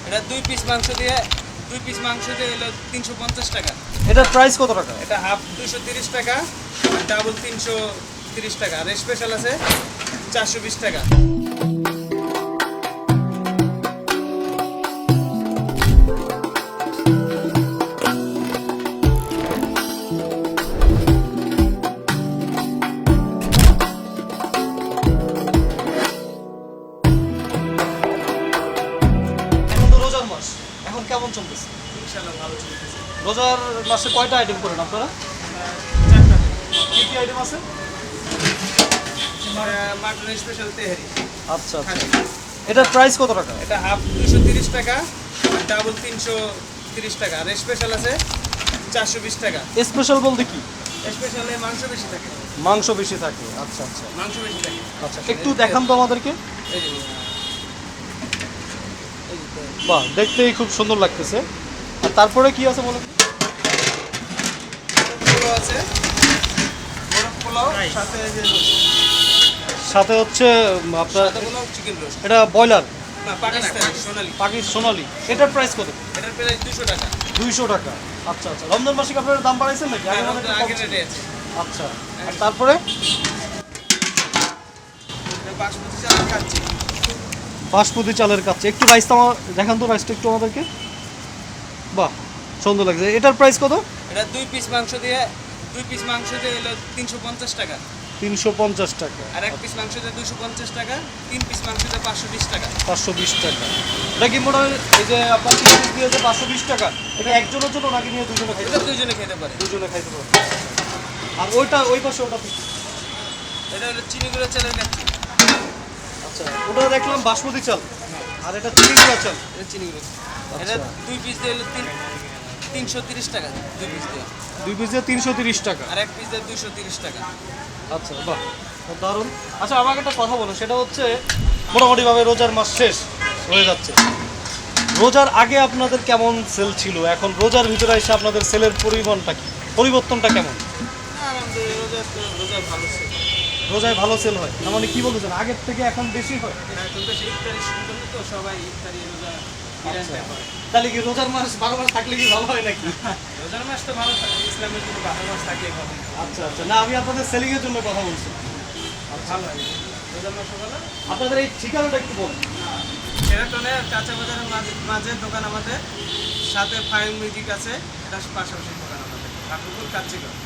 এটা 2 পিস মাংস দিয়ে হলো 350 টাকা। এটার প্রাইস কত টাকা? এটা হাফ 230 টাকা, আর ডাবল 330 টাকা, আর স্পেশাল আছে 420 টাকা। এখন তো রোজার মাস, এখন কেমন চলতেছে? ইনশাআল্লাহ ভালো চলতেছে। রোজার মাসে কয়টা আইটেম করেন আপনারা? 4টা। কি কি আইটেম আছে? মাটন স্পেশাল তেহারি। আচ্ছা আচ্ছা, এটার প্রাইস কত টাকা? এটা হাফ 230 টাকা, আর ডাবল 330 টাকা, আর স্পেশাল আছে 420 টাকা। স্পেশাল বলতে কি? স্পেশালে মাংস বেশি থাকে। মাংস বেশি থাকে। আচ্ছা আচ্ছা মাংস বেশি থাকে। আচ্ছা, একটু দেখান তো আমাদেরকে। এই যে বাহ, দেখতেই খুব সুন্দর লাগতেছে। আর তারপরে কি আছে বলেন? পোলাও আছে, মোরগ পোলাও, সাথে এই যে সাথে হচ্ছে আপনার সাথে পোলাও, চিকেন রোস্ট। এটা ব্রয়লার না, পাকিস্তানি সোনালি। সোনালি। এটার প্রাইস কত? এটার প্রাইস 200 টাকা। 200 টাকা। আচ্ছা আচ্ছা, রমজান মাসে কি আপনারা দাম বাড়াইছেন নাকি? আগে মনে হয় একটু কম আগে ছিল। রেটে আছে। আচ্ছা, আর তারপরে এটা বাসমতি চাল খাচ্ছি। বাসমতি চালের কাছে একটু রাইসটা আমার দেখান তো, রাইসটা একটু আমাদেরকে। বাহ, সুন্দর লাগছে। এটার প্রাইস কত? এটা 2 পিস মাংস দিয়ে হলো 350 টাকা, 350 টাকা। আর 1 পিস মাংস দিয়ে 250 টাকা, 3 পিস মাংস দিয়ে 520 টাকা। 520 টাকা। এটা কি মোটামুটি এই যে আপনার 3 পিস দিয়েছে 520 টাকা, এটা একজনের জন্য নাকি নিয়ে দুজনে খাইতে এটা পারবে? দুইজনে খেতে পারে। দুজনে খাইতে পারবে। আর ওইটা ওই পাশে ওটা কি? এটা হলো চিনি গুঁড়ো চালের কাচ্চি। আচ্ছা, ওটা দেখলাম বাসমতি চাল, আর এটা চিনি গুঁড়া চাল। এটা চিনি গুঁড়ো। আচ্ছা। এটা 2 পিস দিয়ে হলো 330 টাকা, 2 পিস দিয়ে। 2 পিস দিয়ে 330 টাকা। আর 1 পিস দিয়ে 230 টাকা। আচ্ছা, বাহ, খুব দারুণ। আচ্ছা, আমাকে একটা কথা বলো, সেটা হচ্ছে মোটামুটিভাবে রোজার মাস শেষ হয়ে যাচ্ছে। রোজার আগে আপনাদের কেমন সেল ছিল, এখন রোজার ভিতরে এসে আপনাদের সেলের পরিমাণটা কি, পরিবর্তনটা কেমন? আলহামদুলিল্লাহ, রোজা ভালো ছিল। রোজায় ভালো সেল হয়, তার মানে কি বলতেছেন আগের থেকে এখন বেশি হয়? এখন তো সেই ইফতারি শুরু করলে তো সবাই ইফতারি রোজা বিরিয়ানিটা করে। তাহলে কি রোজার মাস 12 মাস থাকলে কি ভালো হয় নাকি? রোজার মাস তো ভালো থাকে, ইসলামের জন্য 12 মাস থাকলেই ভালো। আচ্ছা আচ্ছা, না আমি আপনাদের সেলিং এর জন্য কথা বলছি। ভালো হয় রোজার মাস ভালো। আপনাদের এই ঠিকানাটা একটু বলুন। সেরাটনের কাঁচা বাজারের মাঝে দোকান আমাদের, সাথে ফাইভ মিউজিক আছে, এটা পাশাপাশি দোকান আমাদের, ঠাকুরপুর কাচ্চিগঞ্জ।